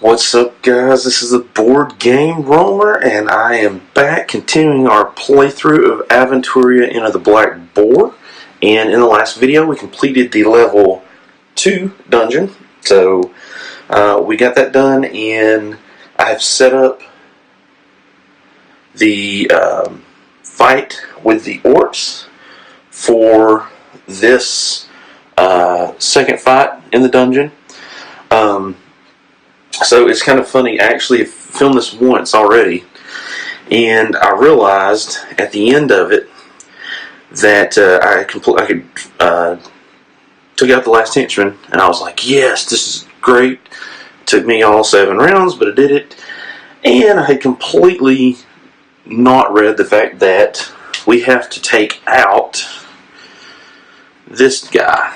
What's up, guys? This is the Board Game Roller, and I am back continuing our playthrough of Aventuria into the Black Boar. And in the last video, we completed the level 2 dungeon. So we got that done, and I have set up the fight with the Orcs for this second fight in the dungeon. So it's kind of funny. I actually filmed this once already, and I realized at the end of it that I took out the last henchman, and I was like, yes, this is great. It took me all 7 rounds, but I did it. And I had completely not read the fact that we have to take out this guy.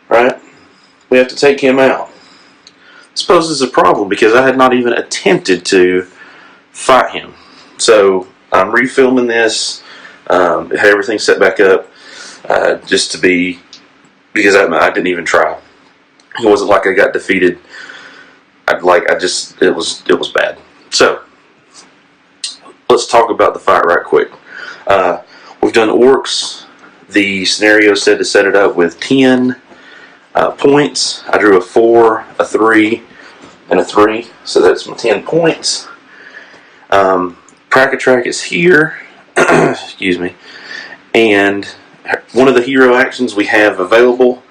Right? We have to take him out. I suppose this is a problem because I had not even attempted to fight him. So I'm refilming this, had everything set back up, just to be, because I didn't even try. It wasn't like I got defeated. It was bad. So let's talk about the fight right quick. We've done Orcs. The scenario said to set it up with 10 points. I drew a 4, a 3, and a 3, so that's my 10 points. Prack-a-track is here, excuse me, and one of the hero actions we have available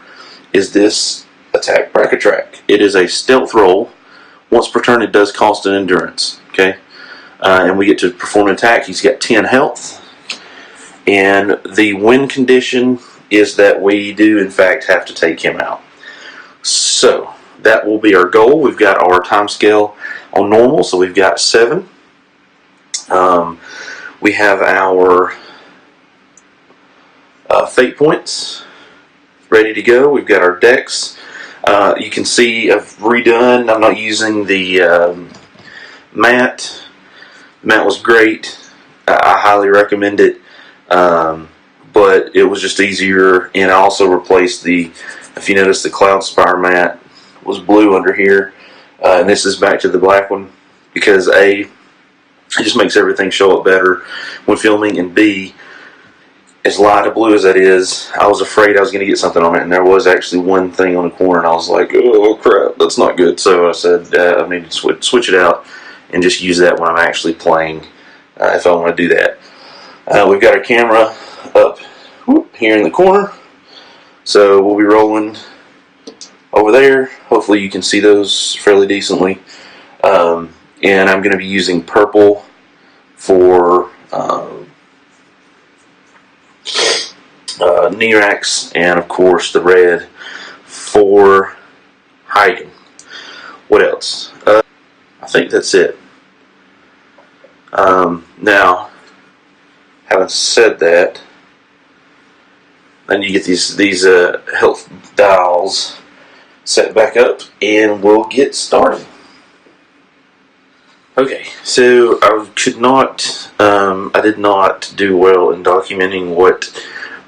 is this attack Prack-a-track. It is a stealth roll. Once per turn, it does cost an endurance. Okay, and we get to perform an attack. He's got 10 health, and the win condition is that we do in fact have to take him out. So that will be our goal. We've got our time scale on normal, so we've got 7. We have our fate points ready to go. We've got our decks. You can see I've redone. I'm not using the mat. The mat was great. I highly recommend it. But it was just easier, and I also replaced if you notice, the Cloud Spire mat was blue under here, and this is back to the black one, because A, it just makes everything show up better when filming, and B, as light a blue as that is, I was afraid I was going to get something on it, and there was actually one thing on the corner, and I was like, oh crap, that's not good. So I said, I need to switch it out and just use that when I'm actually playing, if I want to do that. We've got our camera up here in the corner, so we'll be rolling over there. Hopefully you can see those fairly decently, and I'm going to be using purple for Nerax, and of course the red for Hagen. What else? I think that's it. Now, having said that, then you get these health dials set back up, and we'll get started. Okay, so I did not do well in documenting what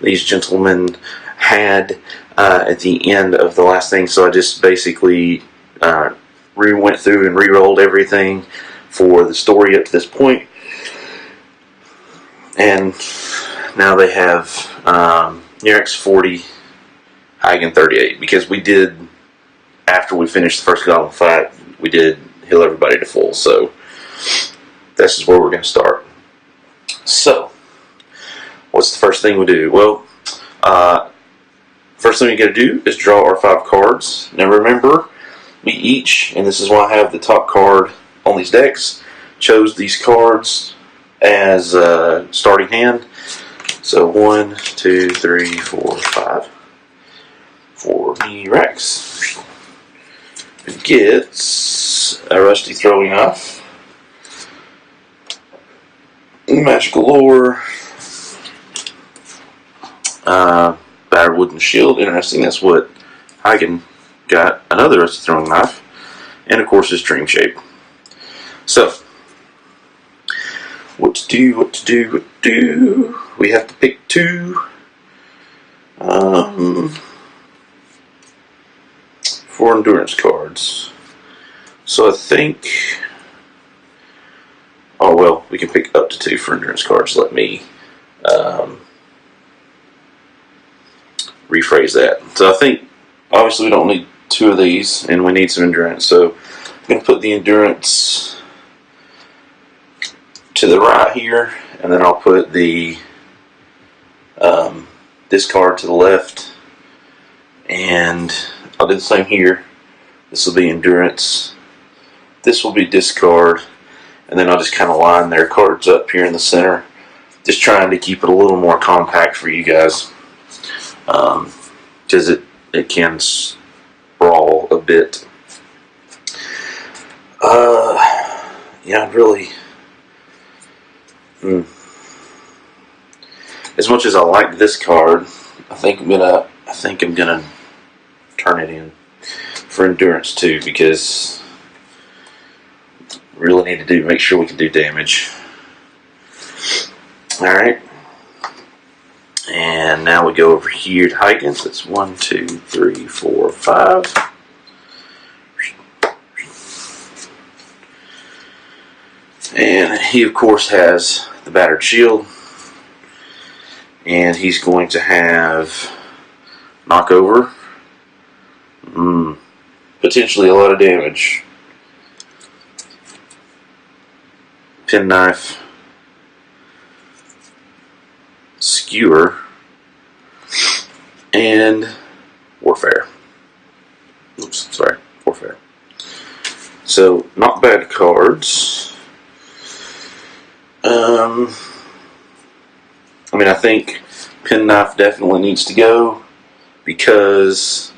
these gentlemen had at the end of the last thing, so I just basically went through and re-rolled everything for the story up to this point. And now they have Nerax 40, Hagen 38, because we did, after we finished the first Goblin fight, we did heal everybody to full, so this is where we're going to start. So, what's the first thing we do? Well, first thing we got to do is draw our 5 cards. Now remember, we each, and this is why I have the top card on these decks, chose these cards as starting hand. So 1, 2, 3, 4, 5 for Nerax. It gets a rusty throwing knife, magical lore, battered wooden shield. Interesting, that's what Hagen got, another rusty throwing knife, and of course his dream shape. So, what to do? We have to pick 2. for endurance cards. So I think, oh well, we can pick up to 2 for endurance cards. Let me rephrase that. So I think, obviously we don't need 2 of these, and we need some endurance. So I'm going to put the endurance to the right here, and then I'll put the this card to the left, and I'll do the same here. This will be endurance, this will be discard, and then I'll just kind of line their cards up here in the center, just trying to keep it a little more compact for you guys, because it can sprawl a bit. Yeah, really. As much as I like this card, I think I'm gonna turn it in for endurance too, because we really need to make sure we can do damage. All right, and now we go over here to Huygens. That's 1, 2, 3, 4, 5. And he, of course, has the battered shield. And he's going to have knockover. Potentially a lot of damage. Penknife. Skewer. And warfare. Oops, sorry. Warfare. So, not bad cards. I mean, I think Penknife definitely needs to go, because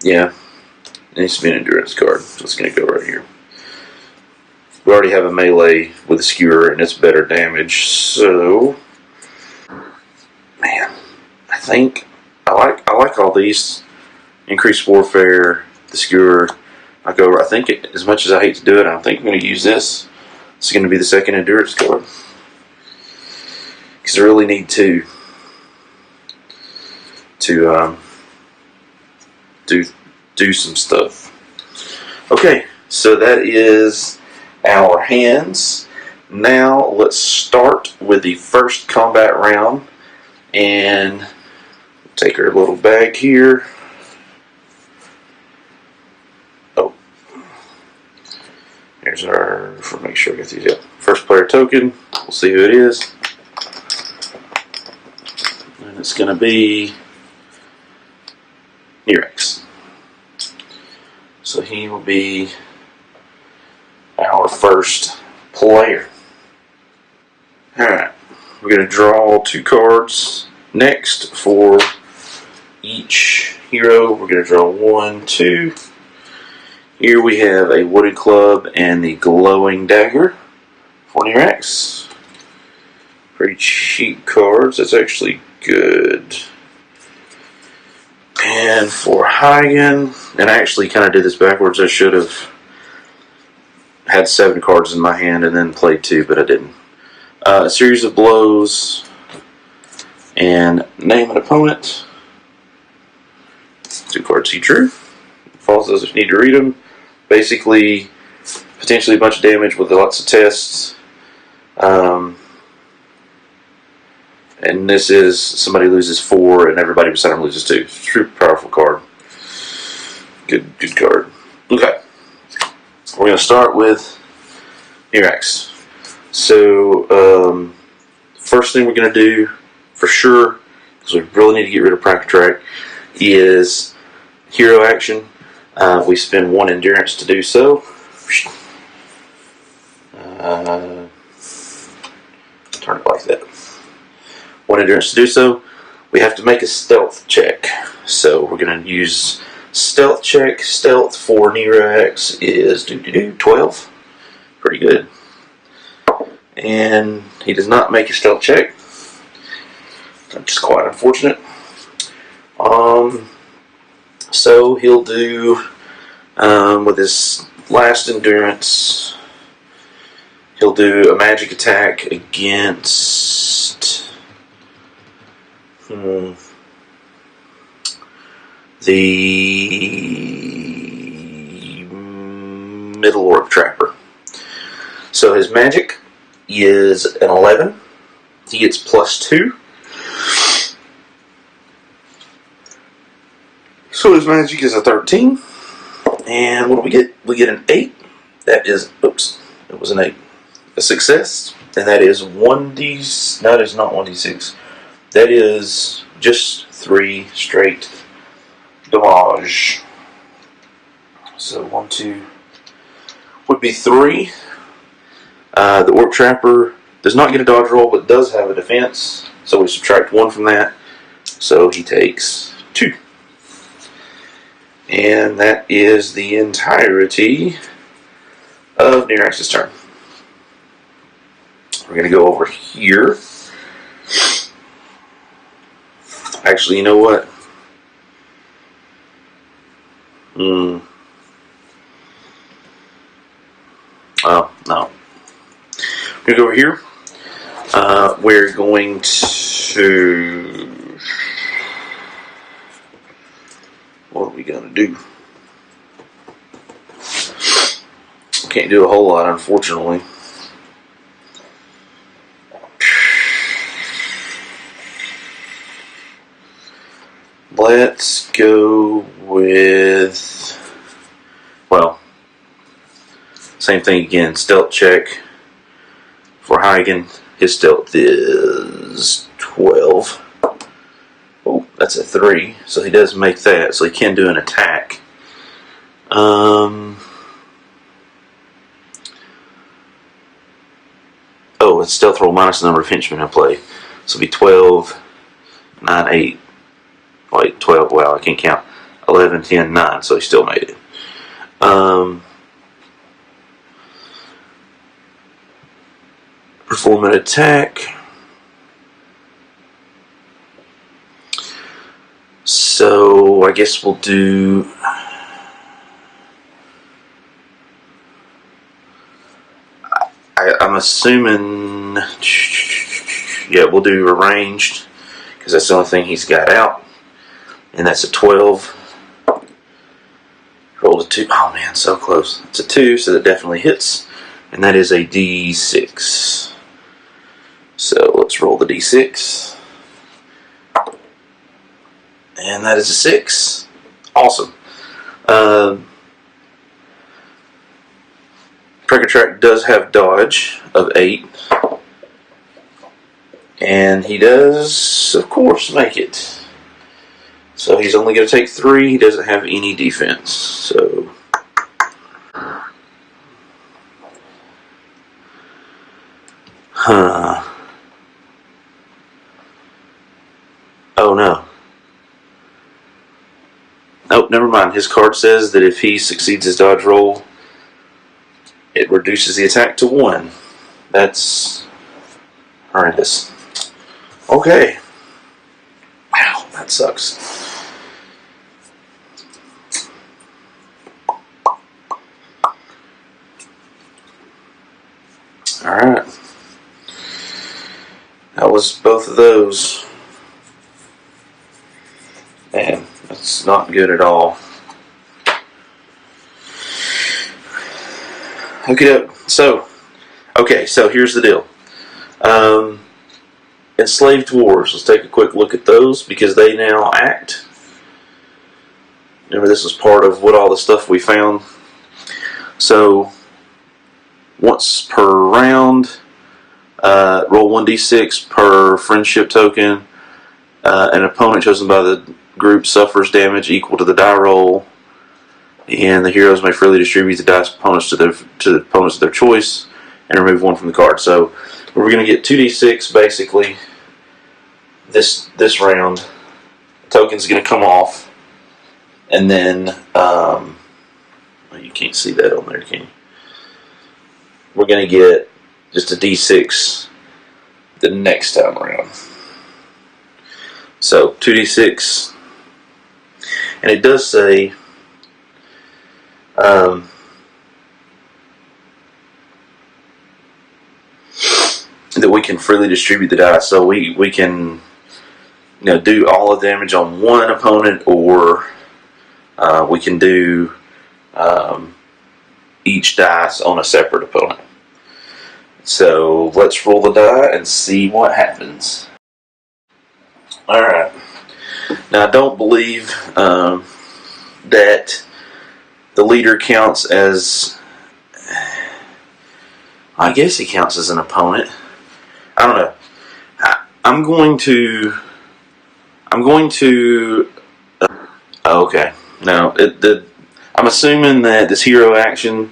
yeah, it needs to be an endurance card, so it's going to go right here. We already have a melee with a skewer, and it's better damage, so man, I think I like all these. Increased warfare, the skewer. I think as much as I hate to do it, I think I'm going to use this. It's going to be the second endurance card, because I really need to do some stuff. Okay, so that is our hands. Now let's start with the first combat round, and take our little bag here. Here's our, make sure I get these up. First player token. We'll see who it is. And it's going to be Orcs. So he will be our first player. Alright. We're going to draw 2 cards next for each hero. We're going to draw 1, 2. Here we have a wooden club and the glowing dagger for Orcs. Pretty cheap cards. That's actually good. And for Hagen, and I actually kind of did this backwards. I should have had 7 cards in my hand and then played 2, but I didn't. A series of blows and name an opponent. 2 cards he drew. Falls those if you need to read them. Basically, potentially a bunch of damage with lots of tests. And this is somebody loses 4 and everybody beside him loses 2. Super powerful card. Good card. Okay. We're going to start with Orcs. So, first thing we're going to do, for sure, because we really need to get rid of Practice Track, is hero action. We spend 1 endurance to do so. Turn it like that. 1 endurance to do so. We have to make a stealth check. So we're going to use stealth check. Stealth for Orcs is 12. Pretty good. And he does not make a stealth check. That's quite unfortunate. So he'll do, with his last endurance, he'll do a magic attack against the middle orc trapper. So his magic is an 11. He gets +2. So his magic is a 13. And what do we get? We get an 8. That is, oops, it was an 8. A success. And that is 1d, no, that is not 1d6. That is just 3 straight damage. So 1, 2, would be 3. The Orc Trapper does not get a dodge roll, but does have a defense. So we subtract 1 from that. So he takes 2. And that is the entirety of Nirax's turn. We're going to go over here. Actually, you know what? Oh, no. We're going to go over here. We're going to... What are we going to do? Can't do a whole lot, unfortunately. Let's go with, well, same thing again, stealth check for Huygen. His stealth is 12. Oh, that's a 3, so he does make that, so he can do an attack. Oh, it's stealth roll minus the number of henchmen I play. So it'll be 12, 9, 8. Wait, 12, wow, I can't count. 11, 10, 9, so he still made it. Perform an attack. So I guess we'll do... I'm assuming... Yeah, we'll do arranged, because that's the only thing he's got out. And that's a 12. Rolled a 2. Oh man, so close. It's a 2, so that definitely hits. And that is a D6. So let's roll the D6. And that is a 6. Awesome. Precatrack does have dodge of 8. And he does, of course, make it. So he's only going to take 3. He doesn't have any defense. So oh no. Nope, never mind. His card says that if he succeeds his dodge roll, it reduces the attack to 1. That's horrendous. Okay. Wow, that sucks. Alright. That was both of those. Man, that's not good at all. Okay, so here's the deal. Enslaved dwarves. Let's take a quick look at those because they now act. Remember, this was part of what all the stuff we found. So, once per round, roll 1d6 per friendship token. An opponent chosen by the group suffers damage equal to the die roll, and the heroes may freely distribute the dice opponents to the opponents of their choice and remove 1 from the card. So we're going to get 2d6 basically this round. The token's going to come off, and then well, you can't see that on there, can you? We're going to get just a d6 the next time around. So 2d6. And it does say that we can freely distribute the dice. So we can do all the damage on one opponent, or we can do each dice on a separate opponent. So let's roll the die and see what happens. Alright. Now I don't believe that the leader counts as... I guess he counts as an opponent. I don't know. I'm going to... okay. No, I'm assuming that this hero action...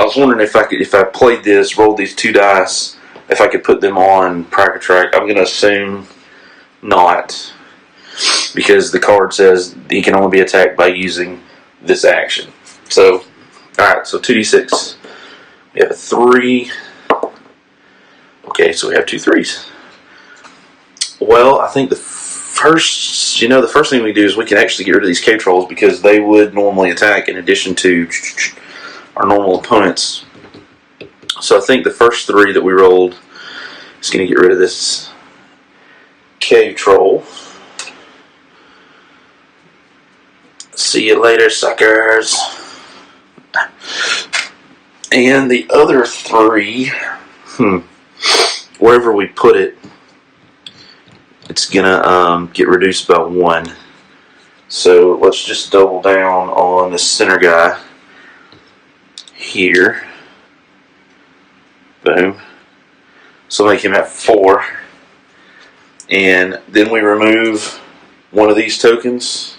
I was wondering if I played this, rolled these 2 dice, if I could put them on Prack-a-Track. I'm going to assume not, because the card says he can only be attacked by using this action. So, alright, so 2d6. We have a 3. Okay, so we have 2 3s. Well, I think the first thing we do is we can actually get rid of these cave trolls, because they would normally attack in addition to our normal opponents. So I think the first 3 that we rolled is going to get rid of this cave troll. See you later, suckers. And the other 3, wherever we put it, it's gonna get reduced by 1. So let's just double down on the center guy here. Boom. So make him at 4. And then we remove one of these tokens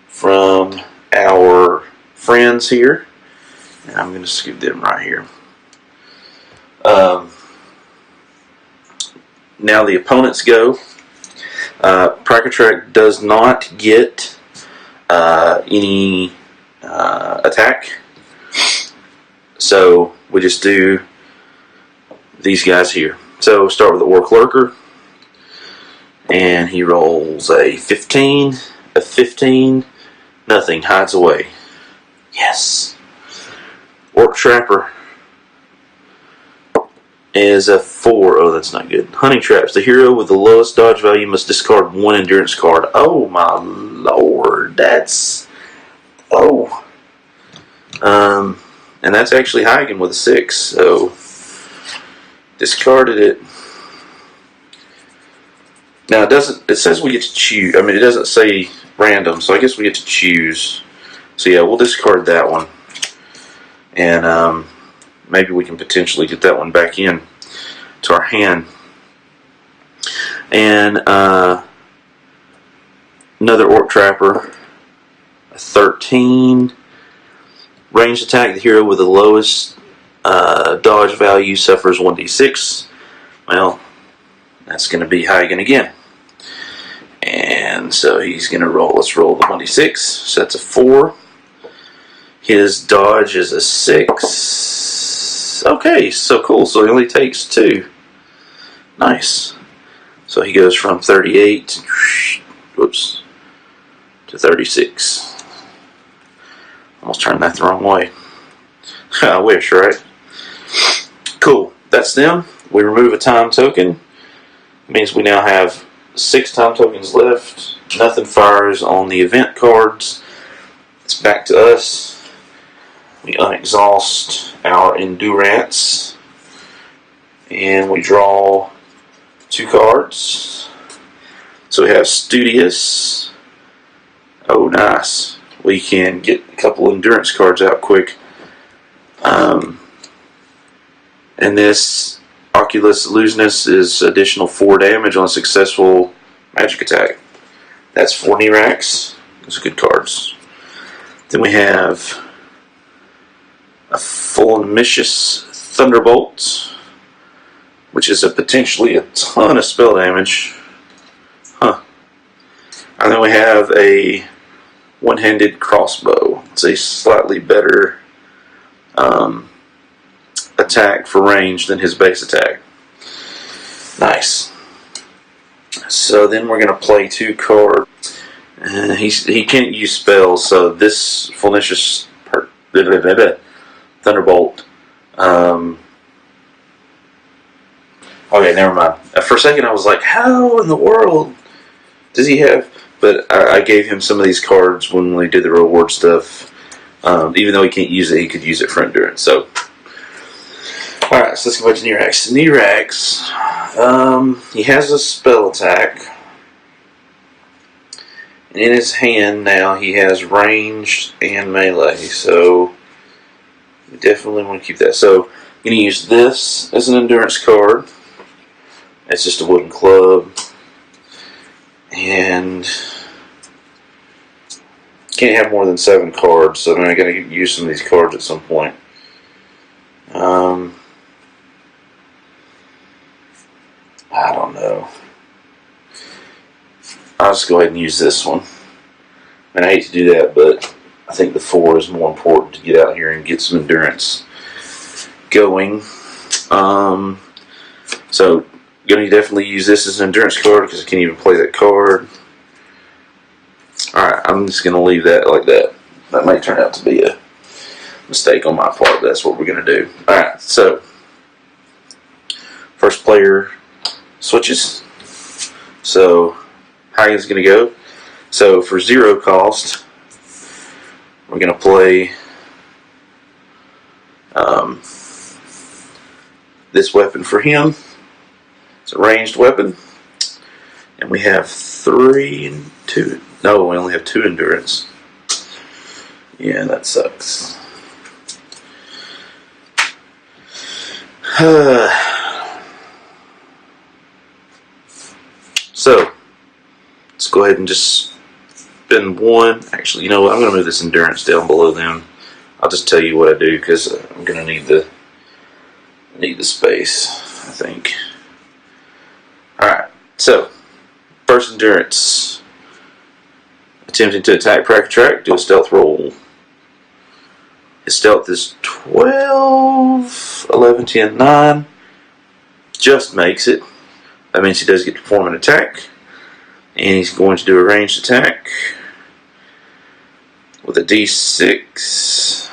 from our friends here. And I'm going to scoot them right here. Now the opponents go. Prack-a-Track does not get any attack. So we just do these guys here. So start with the Orc Lurker. And he rolls a 15, a 15, nothing, hides away. Yes. Orc Trapper is a 4. Oh, that's not good. Hunting Traps. The hero with the lowest dodge value must discard 1 endurance card. Oh my lord, that's... Oh. And that's actually Hagen with a 6, so discarded it. Now it says we get to choose. I mean, it doesn't say random, so I guess we get to choose. So yeah, we'll discard that one. And maybe we can potentially get that one back in to our hand. And another Orc Trapper, a 13. Ranged attack. The hero with the lowest dodge value suffers 1d6. Well, that's going to be Hagen again. And so he's going to roll. Let's roll the 1d6. So that's a 4. His dodge is a 6. Okay, so cool. So he only takes 2. Nice. So he goes from 38 whoops, to 36. Almost turned that the wrong way. I wish, right? Cool. That's them. We remove a time token. It means we now have 6 time tokens left. Nothing fires on the event cards. It's back to us. We unexhaust our endurance. And we draw 2 cards. So we have Studious. Oh, nice. We can get a couple endurance cards out quick. And this Oculus Illusionist is additional 4 damage on a successful magic attack. That's 4 Nirax. Those are good cards. Then we have a Fulminous Thunderbolt, which is a potentially a ton of spell damage. Huh. And then we have a One-Handed Crossbow. It's a slightly better attack for range than his base attack. Nice. So then we're going to play 2 cards. He can't use spells, so this Fulminous Thunderbolt Okay, never mind. For a second, I was like, how in the world does he have? But I gave him some of these cards when we did the reward stuff. Even though he can't use it, he could use it for endurance. So, alright, so let's go back to Nirax. Nirax, he has a spell attack. And in his hand now, he has ranged and melee. So, we definitely want to keep that. So, I'm going to use this as an endurance card. It's just a wooden club. And can't have more than 7 cards, so I'm going to use some of these cards at some point. I don't know. I'll just go ahead and use this one. And I hate to do that, but I think the 4 is more important to get out here and get some endurance going. So, going to definitely use this as an endurance card because I can't even play that card. Alright, I'm just going to leave that like that. That might turn out to be a mistake on my part, but that's what we're going to do. Alright, so first player switches. So, how is it going to go? So, for 0 cost, we're going to play this weapon for him. It's a ranged weapon. And we have 3 and 2. No, we only have 2 endurance. Yeah, that sucks. So, let's go ahead and just spend 1. Actually, you know what? I'm going to move this endurance down below them. I'll just tell you what I do because I'm going to need the space, I think. Alright, so first endurance. Attempting to attack Crack Track, do a stealth roll. His stealth is 12, 11, 10, 9. Just makes it. That means he does get to perform an attack. And he's going to do a ranged attack with a D6.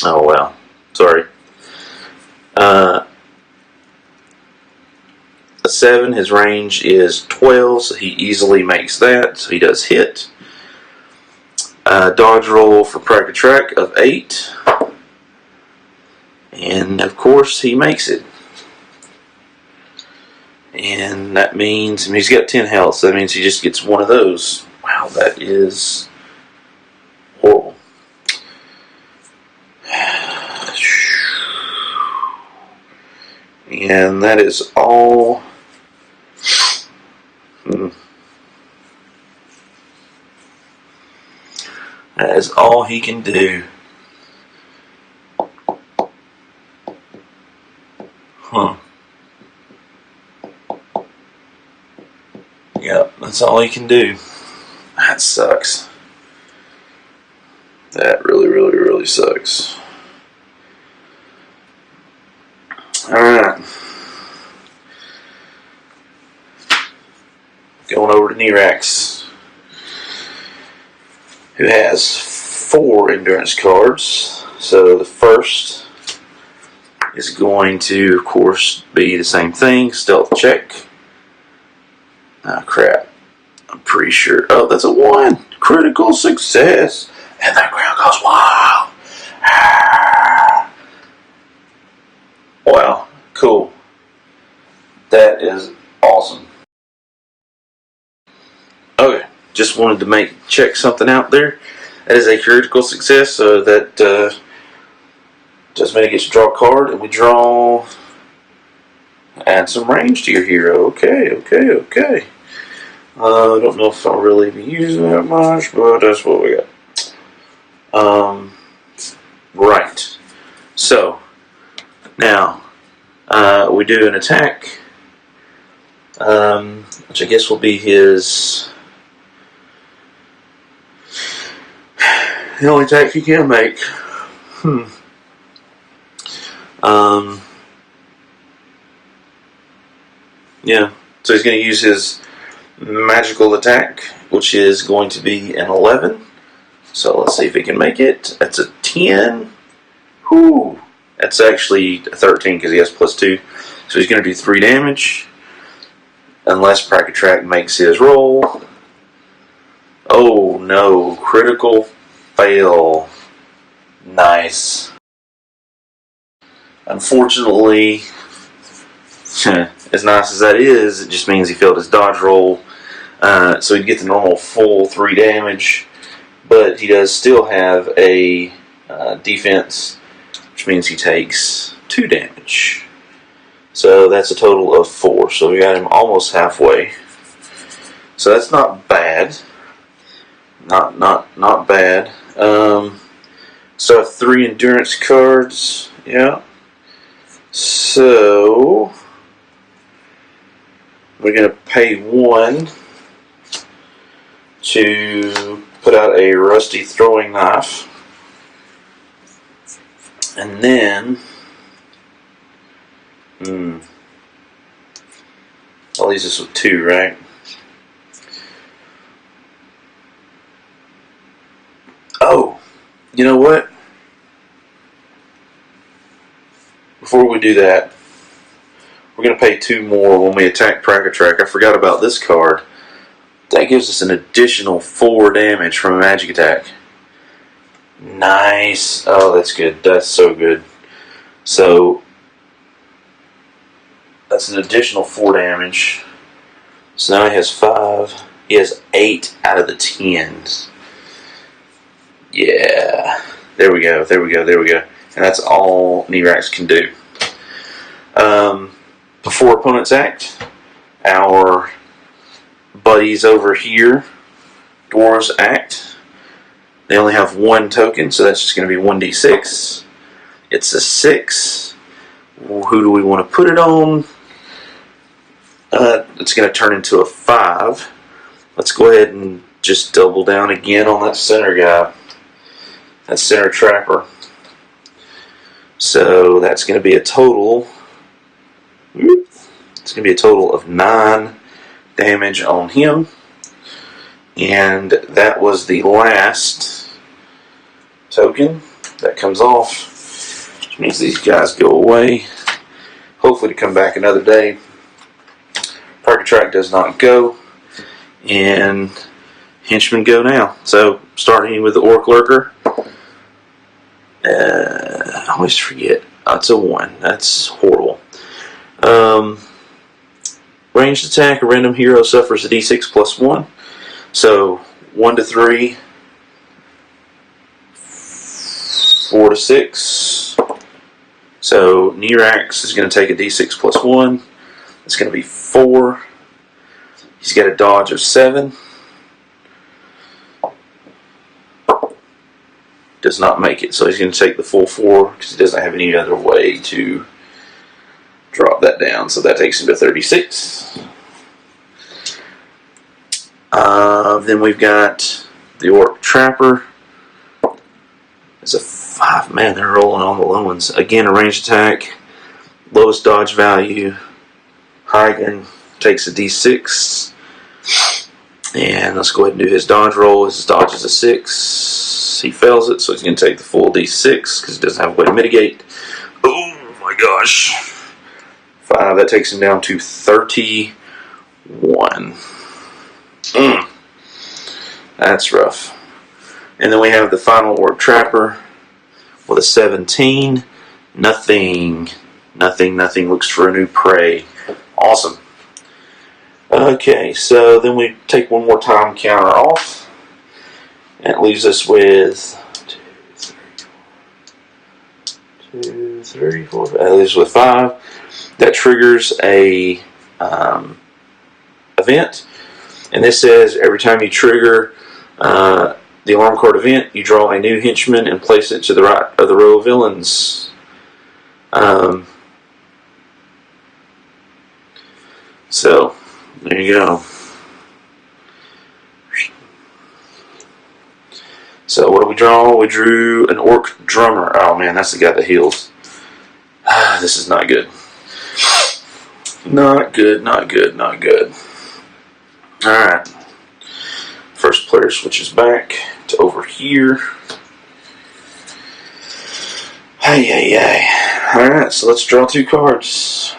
Oh, wow. Sorry. A 7, his range is 12, so he easily makes that, so he does hit. Dodge roll for Crack a Track of 8. And of course, he makes it. And that means, I mean, he's got 10 health, so that means he just gets 1 of those. Wow, that is horrible. And that is all. That is all he can do. Huh. Yep, that's all he can do. That sucks. That really, really, really sucks. Alright. Going over to Nirax, who has 4 endurance cards. So the first is going to, of course, be the same thing. Stealth check. Oh, crap. I'm pretty sure. Oh, that's a 1. Critical success. And the ground goes wild. Wow. Cool. That is awesome. Okay. Just wanted to check something out there. That is a critical success, so that just means it gets to draw a card, and we draw. Add some range to your hero. Okay. I don't know if I'll really be using that much, but that's what we got. Right. So, now, we do an attack, which I guess will be his. The only attack he can make. Yeah. So he's going to use his magical attack, which is going to be an 11. So let's see if he can make it. That's a 10. Whew. That's actually a 13 because he has +2. So he's going to do 3 damage. Unless Pracatrack makes his roll. Oh no, critical fail. Nice. Unfortunately, as nice as that is, it just means he failed his dodge roll. So he'd get the normal full 3 damage, but he does still have a defense, which means he takes 2 damage. So that's a total of 4. So we got him almost halfway. So that's not bad. Not bad. So 3 endurance cards. Yeah. So we're gonna pay 1 to put out a rusty throwing knife, and then I'll use this with 2, right? Oh, you know what? Before we do that, we're going to pay 2 more when we attack Pracatrack. I forgot about this card. That gives us an additional 4 damage from a magic attack. Nice. Oh, that's good. That's so good. So that's an additional 4 damage. So now he has 5. He has 8 out of the 10s. Yeah. There we go. And that's all Nirax can do. Before opponents act, our buddies over here, dwarves, act. They only have 1 token, so that's just going to be 1d6. It's a 6. Who do we want to put it on? It's going to turn into a 5. Let's go ahead and just double down again on that center guy. That center trapper. So that's going to be a total. It's going to be a total of 9 damage on him. And that was the last token that comes off. Which means these guys go away. Hopefully to come back another day. Pracatrack does not go. And henchmen go now. So starting with the Orc Lurker. I always forget. That's a 1. That's horrible. Ranged attack, a random hero suffers a d6 plus 1. So 1 to 3, 4 to 6. So Nirax is going to take a d6 plus 1. It's going to be 4. He's got a dodge of 7. Does not make it, so he's going to take the full 4 because he doesn't have any other way to drop that down. So that takes him to 36. Then we've got the Orc Trapper. It's a 5. Man, they're rolling on the low ones. Again, a ranged attack, lowest dodge value. Hagen takes a d6. And let's go ahead and do his dodge roll. His dodge is a 6. He fails it, so he's going to take the full d6 because he doesn't have a way to mitigate. Oh my gosh. 5. That takes him down to 31. That's rough. And then we have the final Orc Trapper with a 17. Nothing. Looks for a new prey. Awesome. Okay, so then we take one more time counter off. And it leaves us with 2, 3, 4, 5. It leaves us with 5. That triggers a event. And this says every time you trigger the alarm card event, you draw a new henchman and place it to the right of the row of villains. So, there you go. So, what did we draw? We drew an Orc Drummer. Oh man, that's the guy that heals. This is not good. Not good. Alright. First player switches back to over here. Hey, hey, hey. Alright, so let's draw 2 cards.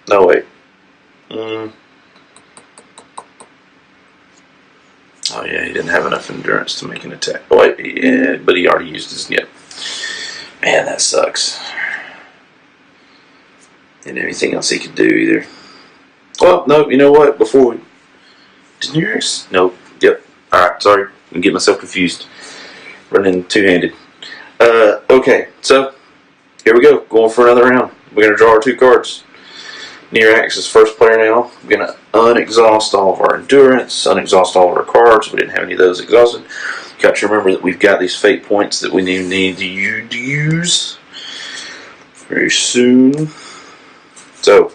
No, wait. Oh, yeah, he didn't have enough endurance to make an attack. Oh, wait, yeah, but he already used his yep. Man, that sucks. And anything else he could do either. Well, no, you know what? Before we... Didn't yours? Nope. Yep. Alright, sorry. I'm getting myself confused. Running two-handed. Okay, so here we go. Going for another round. We're going to draw our 2 cards. Nirax is first player now. We're going to unexhaust all of our endurance, unexhaust all of our cards. We didn't have any of those exhausted. Got to remember that we've got these fate points that we need to use very soon. So,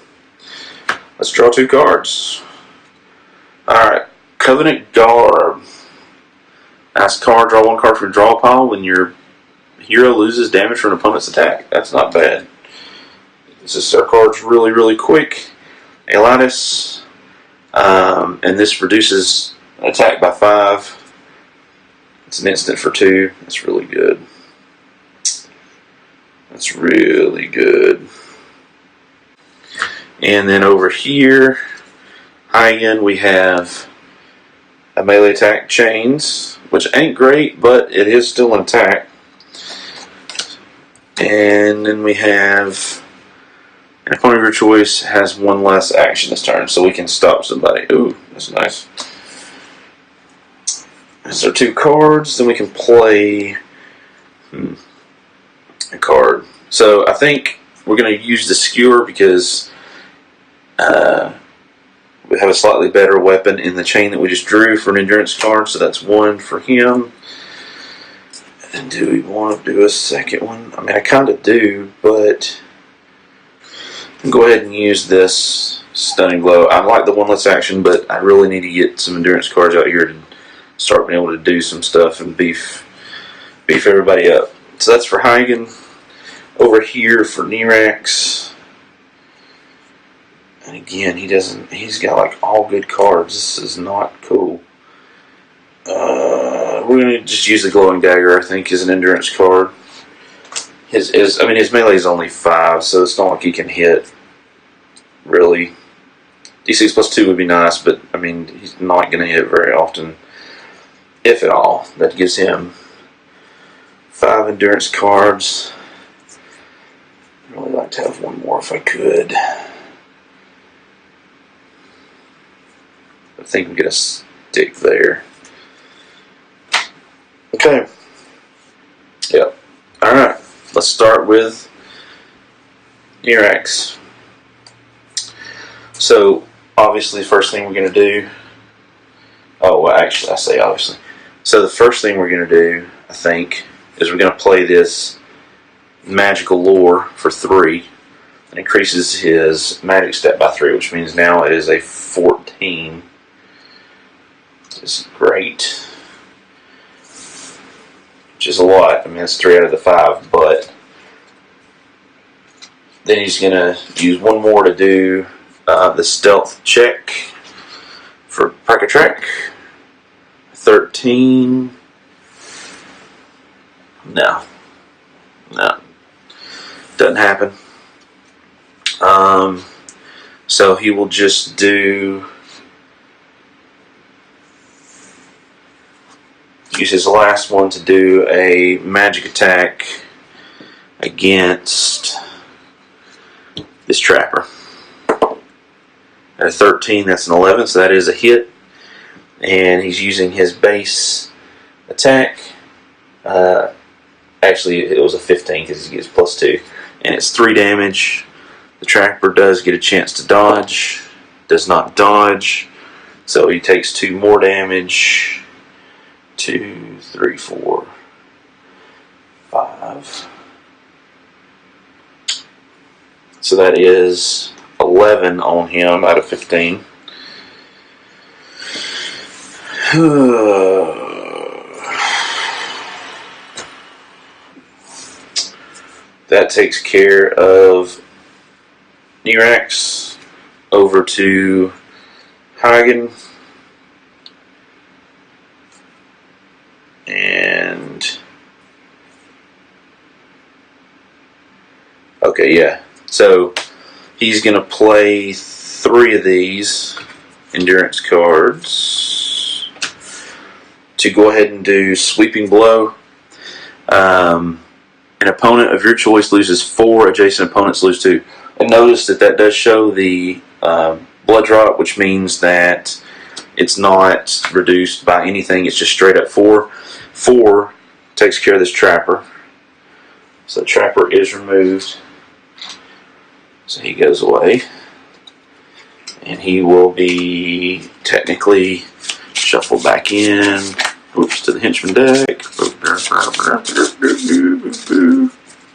let's draw 2 cards. Alright, Covenant Garb. Ask card, draw 1 card from your draw pile when your hero loses damage from an opponent's attack. That's not bad. Our card's really, really quick. Elatus. And this reduces an attack by 5. It's an instant for 2. That's really good. That's really good. And then over here, again, we have a melee attack, Chains, which ain't great, but it is still an attack. And then we have an opponent of your choice has 1 less action this turn, so we can stop somebody. Ooh, that's nice. Those are 2 cards. Then we can play a card. So I think we're going to use the Skewer because we have a slightly better weapon in the chain that we just drew for an endurance card. So that's 1 for him. And do we want to do a second one? I mean, I kind of do, but I'll go ahead and use this Stunning Blow. I like the 1 less action, but I really need to get some endurance cards out here to start being able to do some stuff and beef everybody up. So that's for Hagen. Over here for Nirax. And again, he's got like all good cards. This is not cool. We're going to just use the Glowing Dagger, I think, as an endurance card. His melee is only 5, so it's not like he can hit, really. D6 plus 2 would be nice, but, I mean, he's not going to hit very often, if at all. That gives him 5 endurance cards. I'd really like to have 1 more if I could. I think we get a stick there. Okay. Yep. Alright. Let's start with Nirax. So, obviously, the first thing we're going to do... Oh, well, actually, I say obviously. So, the first thing we're going to do, I think, is we're going to play this Magical Lore for 3. It increases his magic step by 3, which means now it is a 14. It's great. Which is a lot. I mean, it's 3 out of the 5, but then he's going to use 1 more to do the stealth check for Pack-a-Track. 13. No. Doesn't happen. So he will just do... Use his last one to do a magic attack against this Trapper. At a 13, that's an 11, so that is a hit. And he's using his base attack. Actually, it was a 15 because he gets plus 2. And it's 3 damage. The Trapper does get a chance to dodge. Does not dodge. So he takes 2 more damage. 2, 3, 4, 5. So that is 11 on him out of 15. That takes care of Nirax. Over to Hagen. And Okay, yeah. So he's going to play 3 of these endurance cards to go ahead and do Sweeping Blow. An opponent of your choice loses 4, adjacent opponents lose 2. And notice that does show the blood drop, which means that it's not reduced by anything. It's just straight up 4. 4 takes care of this trapper. So the trapper is removed. So he goes away. And he will be technically shuffled back in. Oops, to the henchman deck.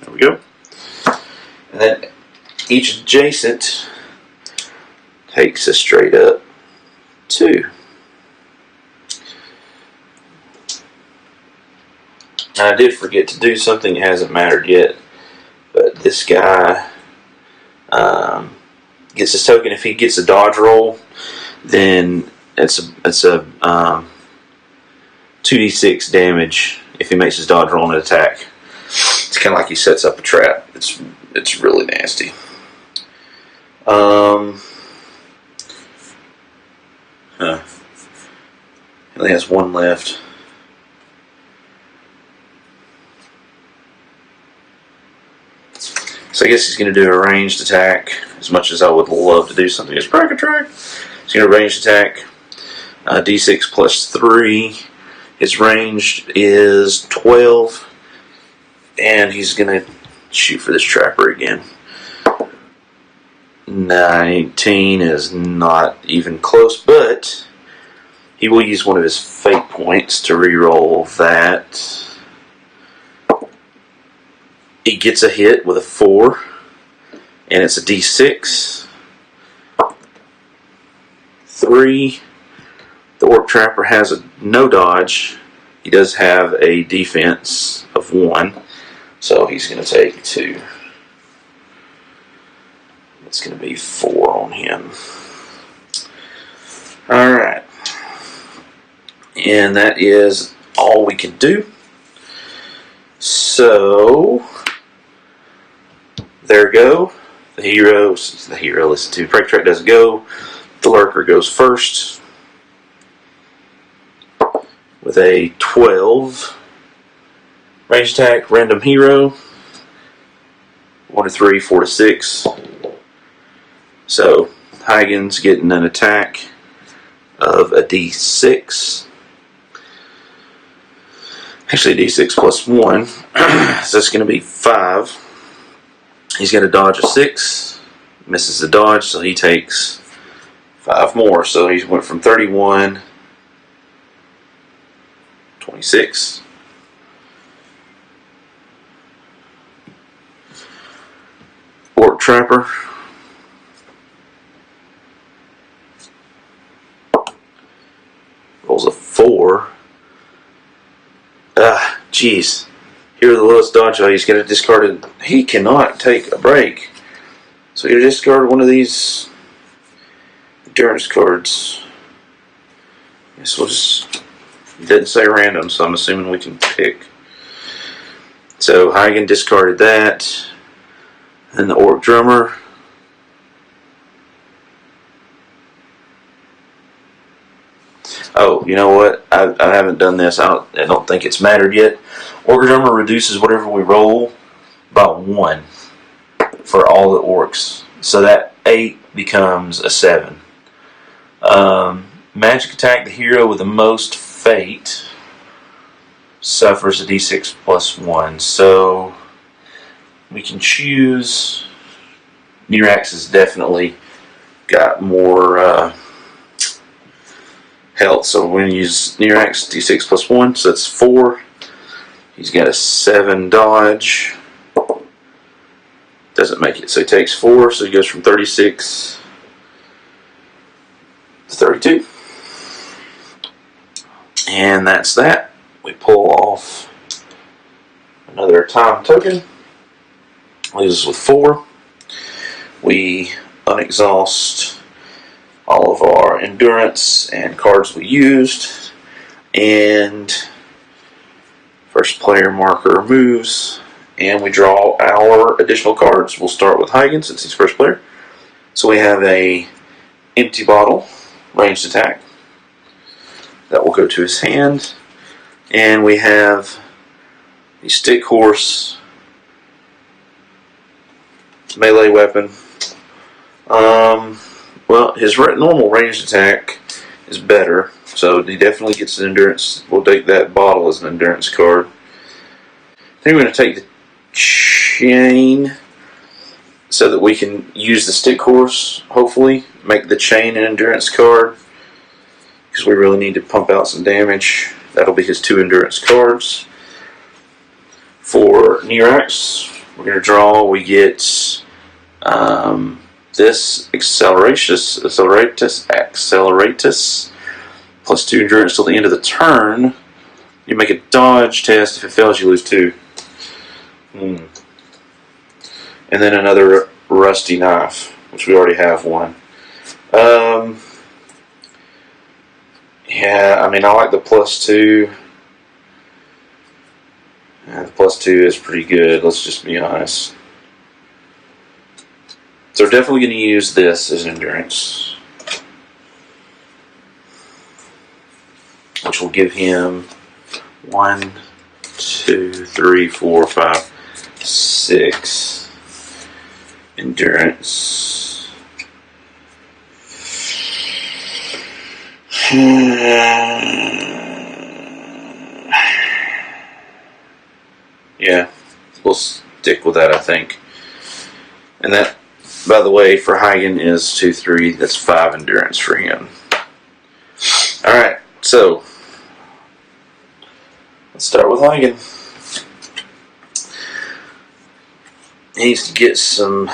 There we go. And then each adjacent takes a straight up 2. And I did forget to do something that hasn't mattered yet. But this guy gets his token. If he gets a dodge roll, then it's a 2d6 damage if he makes his dodge roll and attack. It's kind of like he sets up a trap. It's really nasty. He only has 1 left. So I guess he's going to do a ranged attack. As much as I would love to do something as break a track, he's going to ranged attack. D6 plus 3. His range is 12, and he's going to shoot for this trapper again. 19 is not even close, but he will use one of his fate points to reroll that. He gets a hit with a 4, and it's a D6. 3. The Orc Trapper has no dodge. He does have a defense of 1, so he's going to take 2. It's going to be 4 on him. Alright. And that is all we can do. So, there go. The hero, listen to, break track doesn't go. The lurker goes first with a 12. Range attack, random hero. 1 to 3, 4 to 6. So, Huygens getting an attack of a D6. Actually, a D6 plus 1. So that's going to be 5. He's going to dodge a 6. Misses the dodge, so he takes 5 more. So he went from 31, 26. Orc Trapper. Rolls a 4. Jeez. Here are the lowest dodge value. He's going to discard it. He cannot take a break. So you discard one of these endurance cards. Guess we'll just. It didn't say random, so I'm assuming we can pick. So Huygen discarded that. And the Orc Drummer. Oh, you know what? I haven't done this. I don't think it's mattered yet. Orc Drummer reduces whatever we roll by 1 for all the orcs. So that 8 becomes a 7. Magic attack, the hero with the most fate suffers a D6 plus 1. So we can choose. Nirax has definitely got more health, so we're going to use Nirax D6 plus 1, so that's 4. He's got a 7 dodge. Doesn't make it, so he takes 4, so he goes from 36 to 32. And that's that. We pull off another time token. Leaves us with 4. We unexhaust all of our endurance and cards we used, and first player marker moves, and we draw our additional cards. We'll start with Huygens since he's first player. So we have a empty bottle, ranged attack. That will go to his hand. And we have the stick horse, melee weapon. Well, his normal ranged attack is better, so he definitely gets an endurance. We'll take that bottle as an endurance card. Then we're going to take the chain so that we can use the stick horse, hopefully, make the chain an endurance card, because we really need to pump out some damage. That'll be his 2 endurance cards. For Nirax, we're going to draw. We get this Acceleratus, plus 2 endurance till the end of the turn. You make a dodge test. If it fails, you lose 2. And then another rusty knife, which we already have one. Yeah, I mean, I like the +2. Yeah, the +2 is pretty good, let's just be honest. So we're definitely going to use this as endurance, which will give him 1, 2, 3, 4, 5, 6 endurance. Yeah, we'll stick with that, I think. And that, by the way, for Hagen is 2, 3. That's 5 endurance for him. Alright, so let's start with Hagen. He needs to get some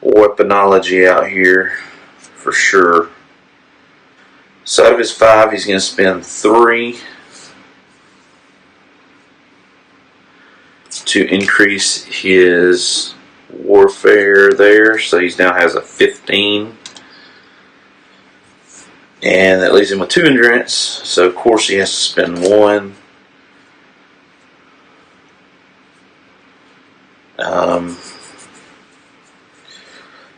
weaponology out here for sure. So out of his 5, he's going to spend 3 to increase his warfare there. So he now has a 15. And that leaves him with 2 endurance. So of course he has to spend 1.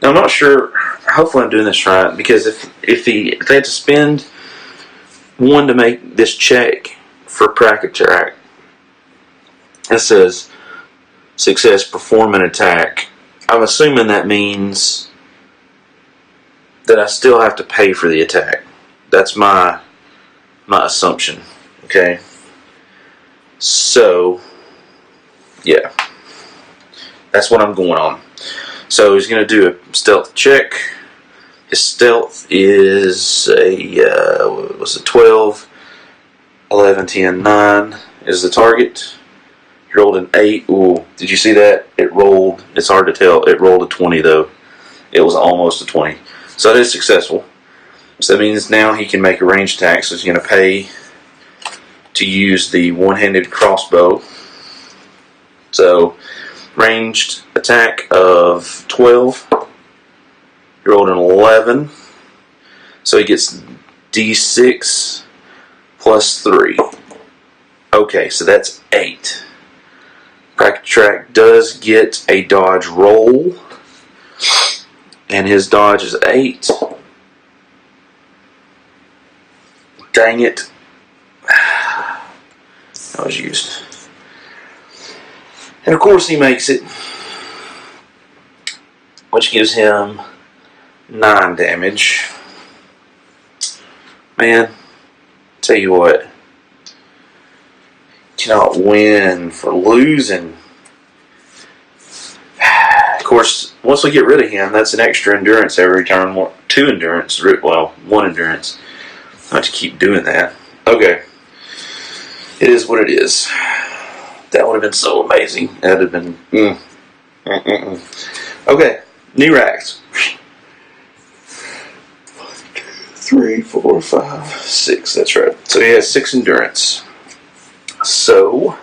Now I'm not sure. Hopefully I'm doing this right, because if they had to spend 1 to make this check for Prack-a-Track, it says success, perform an attack. I'm assuming that means that I still have to pay for the attack. That's my assumption. Okay. So yeah, that's what I'm going on. So he's going to do a stealth check. His stealth is a 12, 11, 10, 9 is the target. He rolled an 8. Ooh, did you see that? It rolled. It's hard to tell. It rolled a 20 though. It was almost a 20. So it is successful. So that means now he can make a ranged attack. So he's going to pay to use the one-handed crossbow. So ranged attack of 12. He rolled an 11. So he gets D6 plus 3. Okay, so that's 8. Prack-a-Track does get a dodge roll. And his dodge is 8. Dang it. That was used. And of course he makes it, which gives him 9 damage. Man, tell you what, cannot win for losing. Of course, once we get rid of him, that's an extra endurance every turn. 2 endurance, well, 1 endurance. I have to keep doing that. Okay. It is what it is. That would have been so amazing. That would have been... Okay. Nirax. 3, 4, 5, 6. That's right. So he has 6 endurance. So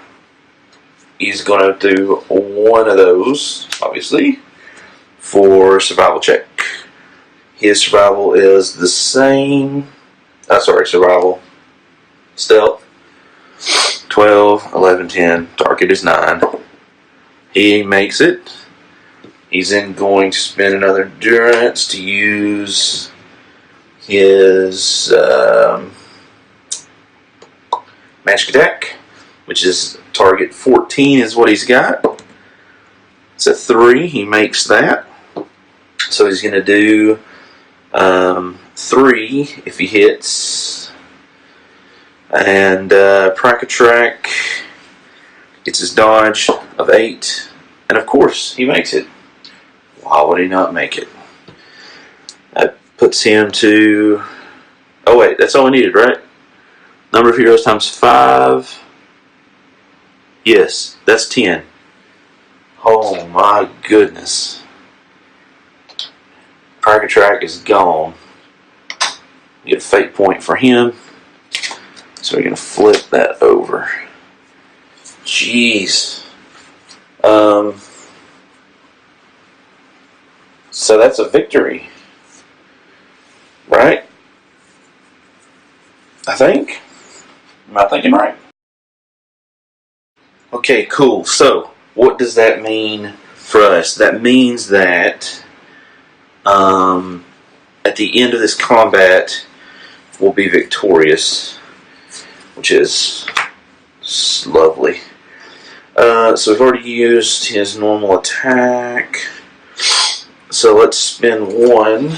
he's going to do 1 of those, obviously, for survival check. His survival is the same. Survival. Stealth. 12, 11, 10. Target is 9. He makes it. He's then going to spend another endurance to use his magic attack, which is target 14 is what he's got. It's a 3. He makes that. So he's going to do 3 if he hits. And Pracatrack gets his dodge of 8. And of course, he makes it. Why would he not make it? That puts him to... Oh wait, that's all we needed, right? Number of heroes times 5. Yes, that's 10. Oh my goodness. Pracatrack is gone. Get a fate point for him. So we're going to flip that over. Jeez. So that's a victory. Right? I think. Am I thinking right? Okay, cool. So, what does that mean for us? That means that at the end of this combat, we'll be victorious, which is lovely. So we've already used his normal attack. So let's spend 1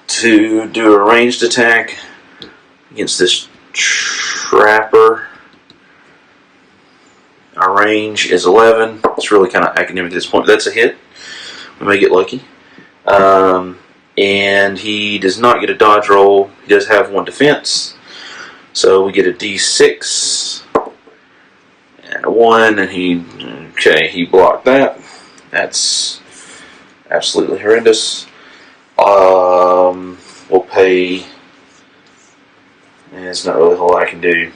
to do a ranged attack against this trapper. Our range is 11. It's really kind of academic at this point. That's a hit. We may get lucky. And he does not get a dodge roll. He does have 1 defense. So we get a d6 and a 1, and he blocked that. That's absolutely horrendous. We'll pay, and it's not really a whole lot I can do.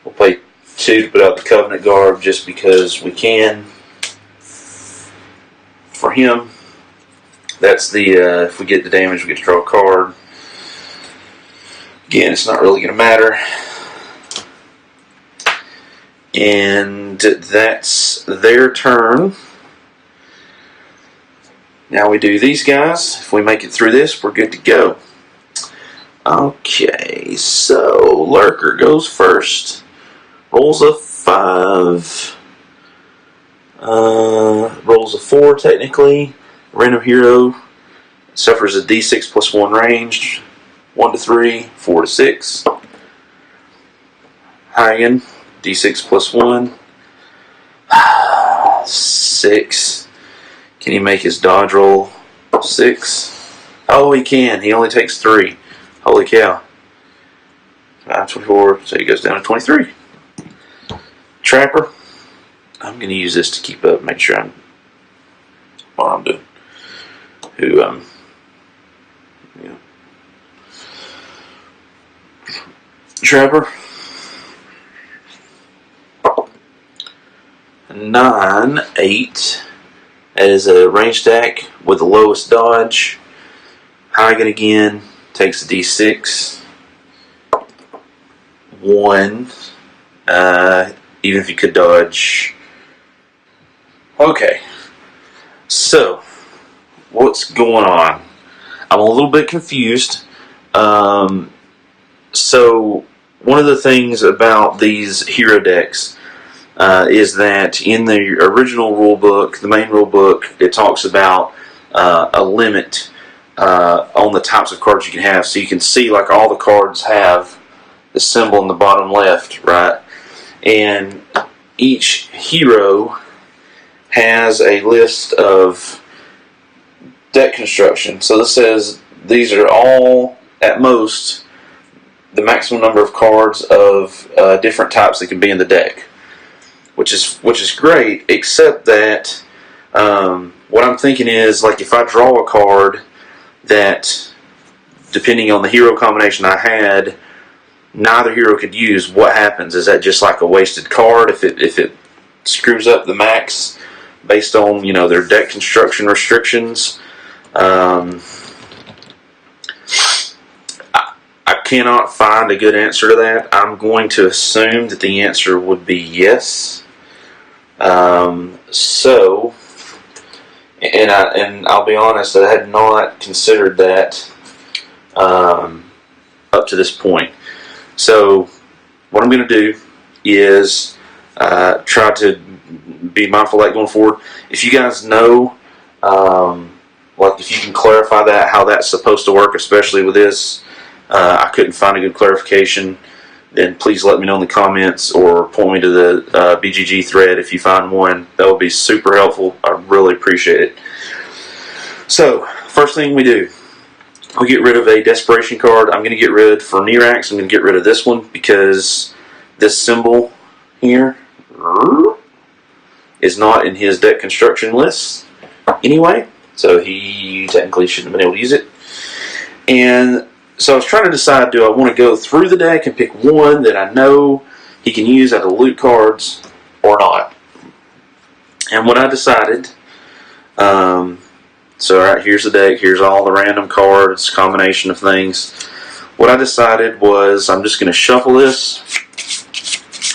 We'll pay 2 to put out the Covenant Garb just because we can. For him, that's the, if we get the damage, we get to draw a card. Again, it's not really going to matter. And that's their turn. Now we do these guys. If we make it through this, we're good to go. Okay, so Lurker goes first. Rolls a 5. Rolls a 4 technically. Random hero suffers a d6 plus 1 ranged. 1 to 3, 4 to 6. Hagen, d6 plus 1. 6. Can he make his dodge roll? 6. Oh, he can. He only takes 3. Holy cow. 24, so he goes down to 23. Trapper. I'm going to use this to keep up, make sure I'm what I'm doing. Trapper. 9, 8. That is a range attack with the lowest dodge. Hagen again takes a d6. 1. Even if you could dodge. Okay. So, what's going on? I'm a little bit confused. So, one of the things about these hero decks is that in the original rule book, the main rule book, it talks about a limit on the types of cards you can have. So you can see like all the cards have the symbol in the bottom left, right? And each hero has a list of deck construction. So this says these are all, at most, the maximum number of cards of different types that can be in the deck. Which is great, except that what I'm thinking is, like, if I draw a card that, depending on the hero combination I had, neither hero could use, what happens? Is that just like a wasted card if it screws up the max based on, you know, their deck construction restrictions? I cannot find a good answer to that. I'm going to assume that the answer would be yes. So, and I'll be honest, I had not considered that up to this point. So, what I'm going to do is try to be mindful of that going forward. If you guys know, like if you can clarify that, how that's supposed to work, especially with this, I couldn't find a good clarification, then please let me know in the comments or point me to the BGG thread if you find one. That would be super helpful. I really appreciate it. So, first thing we do, we get rid of a desperation card. I'm going to get rid, for Nirax, I'm going to get rid of this one because this symbol here is not in his deck construction list anyway, so he technically shouldn't have been able to use it. And so I was trying to decide, do I want to go through the deck and pick one that I know he can use out of the loot cards or not? And what I decided, so alright, here's the deck, here's all the random cards, combination of things. What I decided was I'm just going to shuffle this,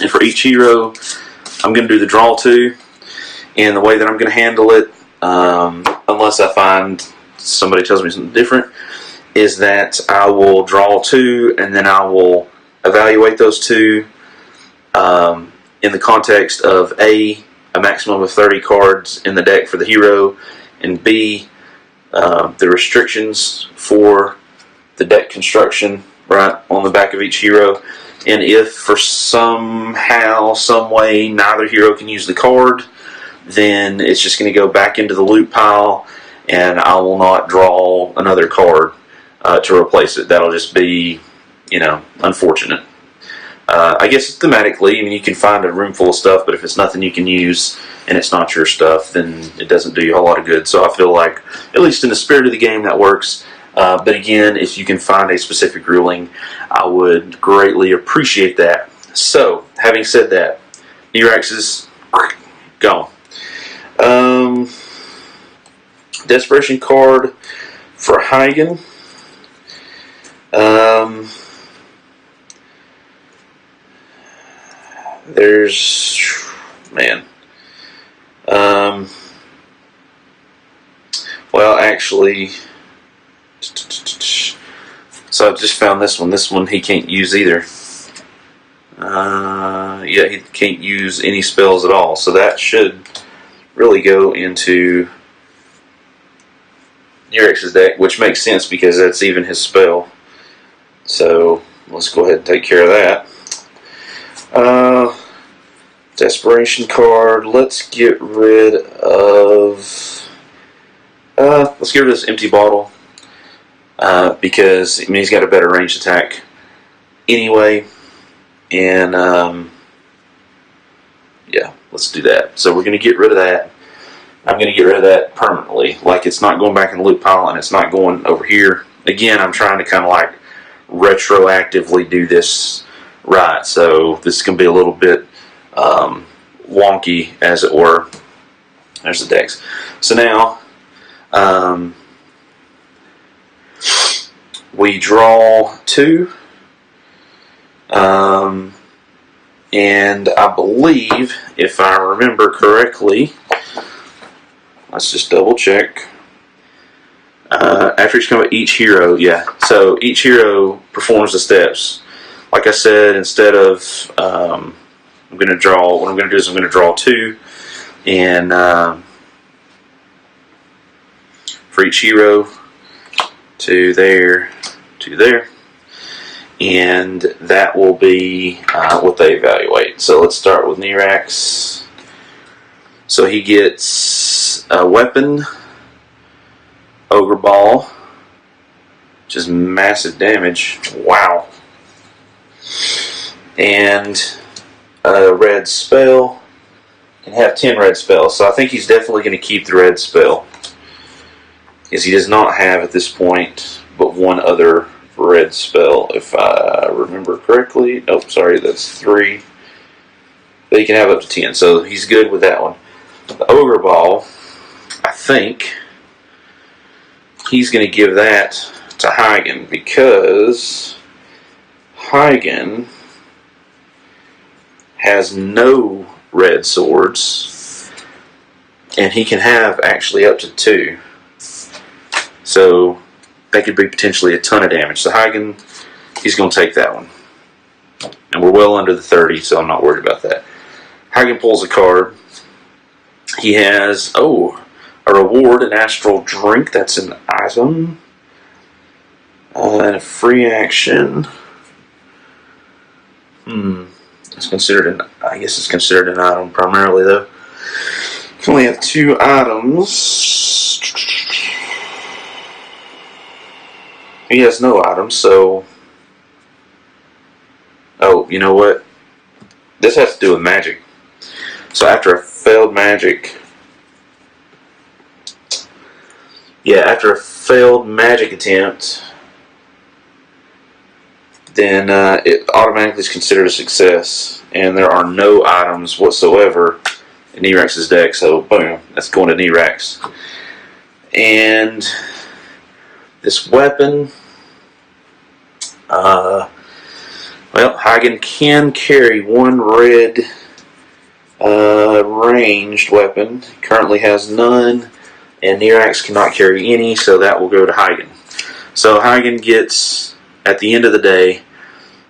and for each hero I'm going to do the draw 2, and the way that I'm going to handle it, unless I find somebody tells me something different, is that I will draw 2 and then I will evaluate those 2 in the context of A, maximum of 30 cards in the deck for the hero, and B, the restrictions for the deck construction right on the back of each hero. And if for somehow, some way, neither hero can use the card, then it's just going to go back into the loot pile and I will not draw another card to replace it. That'll just be, unfortunate. I guess thematically, I mean, you can find a room full of stuff, but if it's nothing you can use and it's not your stuff, then it doesn't do you a whole lot of good. So I feel like, at least in the spirit of the game, that works. But again, if you can find a specific ruling, I would greatly appreciate that. So, having said that, Nirax is gone. Desperation card for Hagen. There's, man. Well, actually, so I just found this one. This one he can't use either. Yeah, he can't use any spells at all. So that should really go into Nirax's deck, which makes sense because that's even his spell. So let's go ahead and take care of that. Desperation card. Let's get rid of. Let's get rid of this empty bottle because he's got a better ranged attack anyway, and yeah, let's do that. So we're going to get rid of that. I'm going to get rid of that permanently. Like, it's not going back in the loot pile and it's not going over here. Again, I'm trying to kind of like retroactively do this right, so this can be a little bit wonky, as it were. There's the decks. So now we draw 2, and I believe, if I remember correctly, let's just double check. After each come each hero, yeah. So each hero performs the steps. Like I said, instead of I'm going to draw. What I'm going to do is I'm going to draw 2, and for each hero, 2 there, 2 there, and that will be what they evaluate. So let's start with Nirax. So he gets a weapon, Ogre Ball, which is massive damage. Wow. And a red spell. Can have 10 red spells. So I think he's definitely going to keep the red spell, because he does not have at this point but one other red spell, if I remember correctly. Oh, sorry, that's 3. But he can have up to 10, so he's good with that one. The Ogre Ball, I think he's going to give that to Hagen, because Huygen has no red swords, and he can have actually up to 2. So that could be potentially a ton of damage. So Huygen, he's going to take that one. And we're well under the 30, so I'm not worried about that. Huygen pulls a card. He has, a reward, an astral drink. That's an item. And a free action. It's considered I guess it's considered an item primarily, though. You can only have 2 items. He has no items, so... Oh, you know what? This has to do with magic. So after a failed magic... Yeah, after a failed magic attempt, then it automatically is considered a success. And there are no items whatsoever in Nerax's deck, so boom, that's going to Nerax. And this weapon... well, Huygen can carry 1 red ranged weapon. He currently has none, and Nerax cannot carry any, so that will go to Huygen. So Huygen gets, at the end of the day,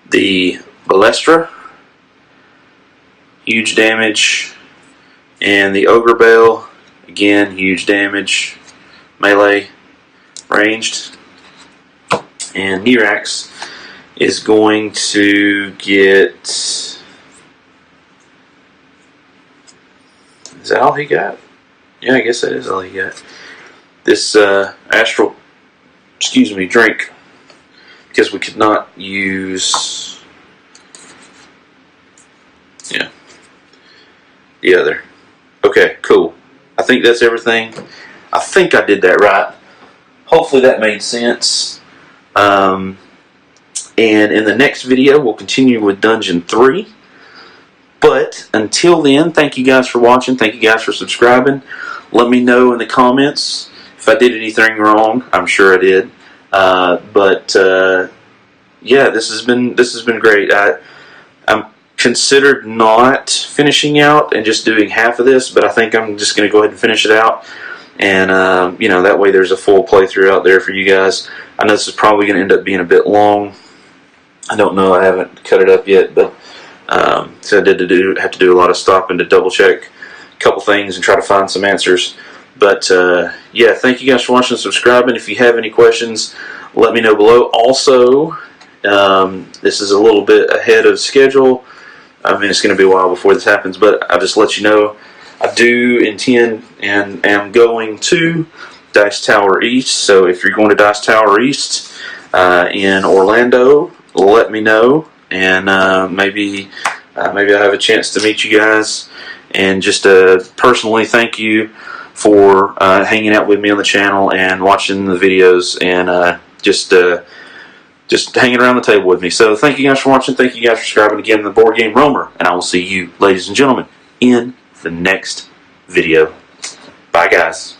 the Balestra, huge damage, and the Ogre Bale, again, huge damage, melee, ranged, and Nerax is going to get... Is that all he got? Yeah, I guess that is all he got. This astral, drink, because we could not use, the other. Okay, cool. I think that's everything. I think I did that right. Hopefully that made sense. And in the next video, we'll continue with Dungeon 3. But until then, thank you guys for watching. Thank you guys for subscribing. Let me know in the comments if I did anything wrong. I'm sure I did. Yeah, this has been great. I'm considered not finishing out and just doing half of this, but I think I'm just going to go ahead and finish it out. And that way there's a full playthrough out there for you guys. I know this is probably going to end up being a bit long. I don't know. I haven't cut it up yet, but so I did have to do a lot of stopping to double check a couple things and try to find some answers. But yeah, thank you guys for watching and subscribing. If you have any questions, let me know below. Also, this is a little bit ahead of schedule. I mean, it's going to be a while before this happens, but I'll just let you know I do intend and am going to Dice Tower East. So if you're going to Dice Tower East in Orlando, let me know, and maybe I'll have a chance to meet you guys, and just personally thank you for hanging out with me on the channel and watching the videos, and just hanging around the table with me. So thank you guys for watching. Thank you guys for subscribing. Again, the Board Game Roamer, and I will see you, ladies and gentlemen, in the next video. Bye, guys.